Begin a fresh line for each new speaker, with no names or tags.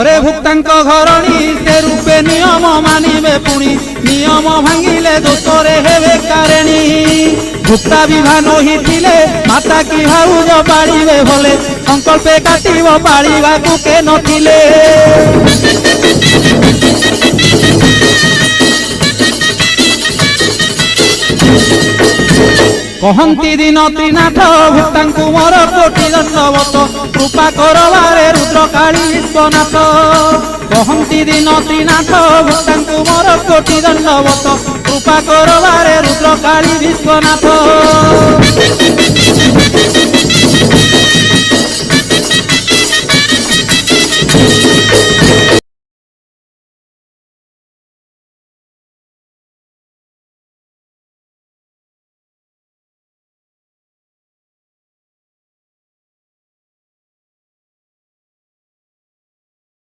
घरे भुक्तांक घरणी से रूपे नियम मानिबे पुणी नियम भांगिले दोषरे हेबे कारेणी भुक्ता विभान हिथिले माता की भाउज पाड़िबे भले संकल्पे काटिब पाड़िबाकु के नथिले कहती दिन त्रिनाथ भुक्तांकु मोर कोटि दंडवत कृपा करवारे रुद्रकाली विश्वनाथ कहती दिन त्रिनाथ भुक्तांकु मोर कोटि दंडवत कृपा करवारे रुद्रकाली विश्वनाथ।